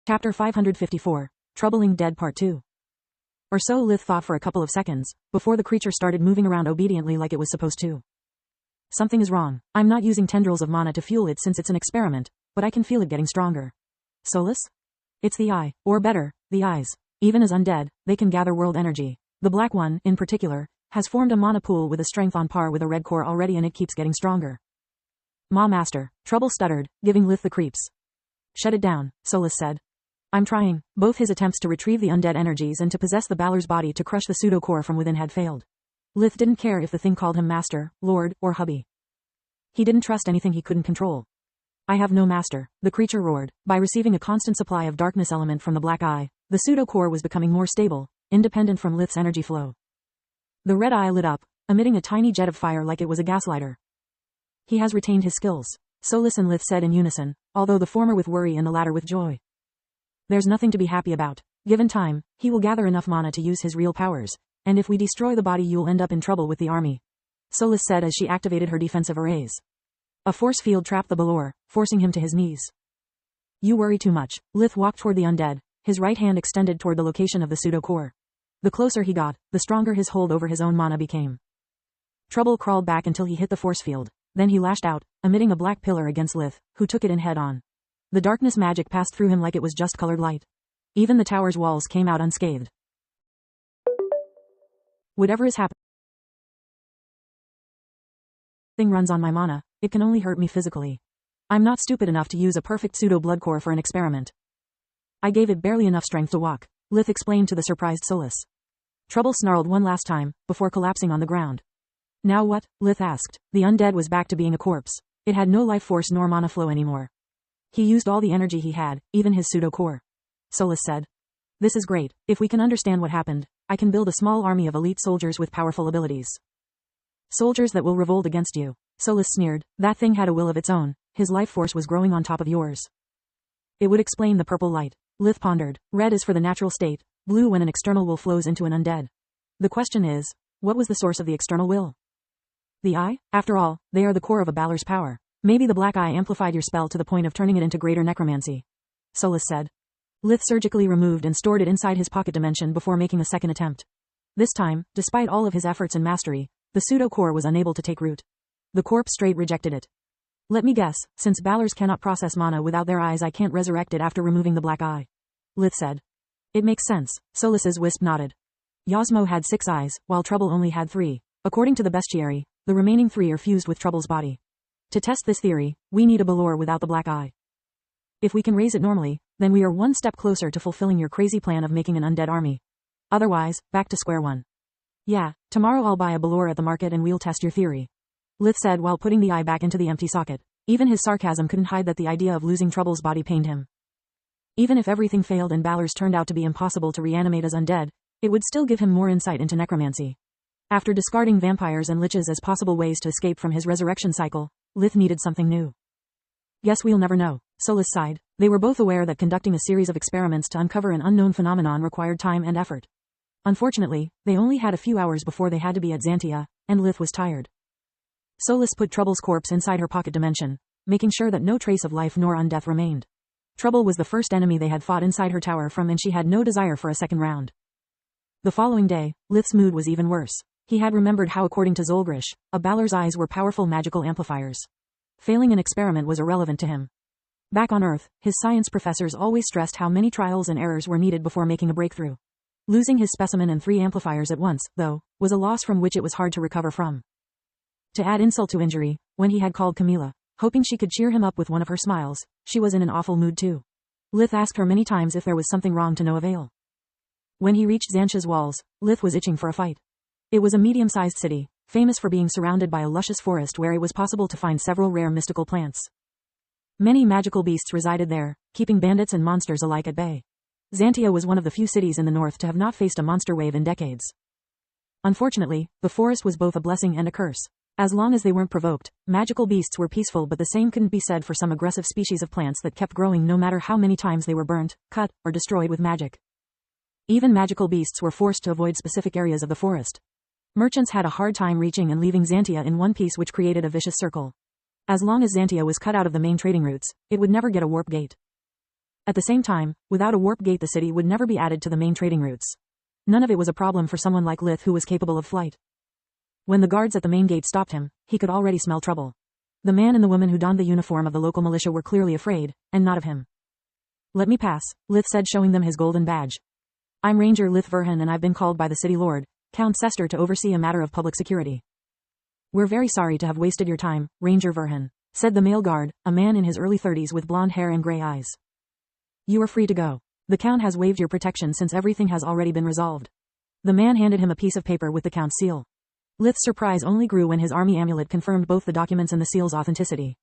Chapter 554. Troubling Dead Part 2. Or so Lith thought for a couple of seconds, before the creature started moving around obediently like it was supposed to. Something is wrong. I'm not using tendrils of mana to fuel it since it's an experiment, but I can feel it getting stronger. Soulless? It's the eye, or better, the eyes. Even as undead, they can gather world energy. The black one, in particular, has formed a mana pool with a strength on par with a red core already, and it keeps getting stronger. Ma Master, Trouble stuttered, giving Lith the creeps. Shut it down, Soulless said. I'm trying. Both his attempts to retrieve the undead energies and to possess the Balor's body to crush the pseudo-core from within had failed. Lith didn't care if the thing called him master, lord, or hubby. He didn't trust anything he couldn't control. I have no master, the creature roared. By receiving a constant supply of darkness element from the black eye, the pseudo-core was becoming more stable, independent from Lith's energy flow. The red eye lit up, emitting a tiny jet of fire like it was a gaslighter. He has retained his skills, Soulless and Lith said in unison, although the former with worry and the latter with joy. There's nothing to be happy about. Given time, he will gather enough mana to use his real powers, and if we destroy the body you'll end up in trouble with the army, Soulless said as she activated her defensive arrays. A force field trapped the Balor, forcing him to his knees. You worry too much. Lith walked toward the undead, his right hand extended toward the location of the pseudo-core. The closer he got, the stronger his hold over his own mana became. Trouble crawled back until he hit the force field, then he lashed out, emitting a black pillar against Lith, who took it in head-on. The darkness magic passed through him like it was just colored light. Even the tower's walls came out unscathed. Whatever is happening runs on my mana, it can only hurt me physically. I'm not stupid enough to use a perfect pseudo-blood core for an experiment. I gave it barely enough strength to walk, Lith explained to the surprised Soulless. Trouble snarled one last time, before collapsing on the ground. Now what? Lith asked. The undead was back to being a corpse. It had no life force nor mana flow anymore. He used all the energy he had, even his pseudo-core. Soulless said. This is great. If we can understand what happened, I can build a small army of elite soldiers with powerful abilities. Soldiers that will revolt against you. Soulless sneered. That thing had a will of its own. His life force was growing on top of yours. It would explain the purple light. Lith pondered. Red is for the natural state, blue when an external will flows into an undead. The question is, what was the source of the external will? The eye? After all, they are the core of a Balor's power. Maybe the black eye amplified your spell to the point of turning it into greater necromancy. Soulless said. Lith surgically removed and stored it inside his pocket dimension before making a second attempt. This time, despite all of his efforts and mastery, the pseudo-core was unable to take root. The corpse straight rejected it. Let me guess, since Balors cannot process mana without their eyes, I can't resurrect it after removing the black eye. Lith said. It makes sense. Soulless's wisp nodded. Yasmo had 6 eyes, while Trouble only had 3. According to the bestiary, the remaining 3 are fused with Trouble's body. To test this theory, we need a Balor without the black eye. If we can raise it normally, then we are one step closer to fulfilling your crazy plan of making an undead army. Otherwise, back to square one. Yeah, tomorrow I'll buy a Balor at the market and we'll test your theory. Lith said while putting the eye back into the empty socket. Even his sarcasm couldn't hide that the idea of losing Trouble's body pained him. Even if everything failed and Balor's turned out to be impossible to reanimate as undead, it would still give him more insight into necromancy. After discarding vampires and liches as possible ways to escape from his resurrection cycle, Lith needed something new. Guess we'll never know. Soulless sighed. They were both aware that conducting a series of experiments to uncover an unknown phenomenon required time and effort. Unfortunately, they only had a few hours before they had to be at Xantia, and Lith was tired. Soulless put Trouble's corpse inside her pocket dimension, making sure that no trace of life nor undeath remained. Trouble was the first enemy they had fought inside her tower from, and she had no desire for a second round. The following day, Lith's mood was even worse. He had remembered how, according to Zolgrish, a Balor's eyes were powerful magical amplifiers. Failing an experiment was irrelevant to him. Back on Earth, his science professors always stressed how many trials and errors were needed before making a breakthrough. Losing his specimen and 3 amplifiers at once, though, was a loss from which it was hard to recover from. To add insult to injury, when he had called Camilla, hoping she could cheer him up with one of her smiles, she was in an awful mood too. Lith asked her many times if there was something wrong to no avail. When he reached Xantia's walls, Lith was itching for a fight. It was a medium-sized city, famous for being surrounded by a luscious forest where it was possible to find several rare mystical plants. Many magical beasts resided there, keeping bandits and monsters alike at bay. Xantia was one of the few cities in the north to have not faced a monster wave in decades. Unfortunately, the forest was both a blessing and a curse. As long as they weren't provoked, magical beasts were peaceful, but the same couldn't be said for some aggressive species of plants that kept growing no matter how many times they were burnt, cut, or destroyed with magic. Even magical beasts were forced to avoid specific areas of the forest. Merchants had a hard time reaching and leaving Xantia in one piece, which created a vicious circle. As long as Xantia was cut out of the main trading routes, it would never get a warp gate. At the same time, without a warp gate the city would never be added to the main trading routes. None of it was a problem for someone like Lith who was capable of flight. When the guards at the main gate stopped him, he could already smell trouble. The man and the woman who donned the uniform of the local militia were clearly afraid, and not of him. "Let me pass," Lith said, showing them his golden badge. "I'm Ranger Lith Verhan and I've been called by the city lord, Count Sester, to oversee a matter of public security." "We're very sorry to have wasted your time, Ranger Verhan," said the male guard, a man in his early 30s with blonde hair and gray eyes. "You are free to go. The Count has waived your protection since everything has already been resolved." The man handed him a piece of paper with the Count's seal. Lith's surprise only grew when his army amulet confirmed both the documents and the seal's authenticity.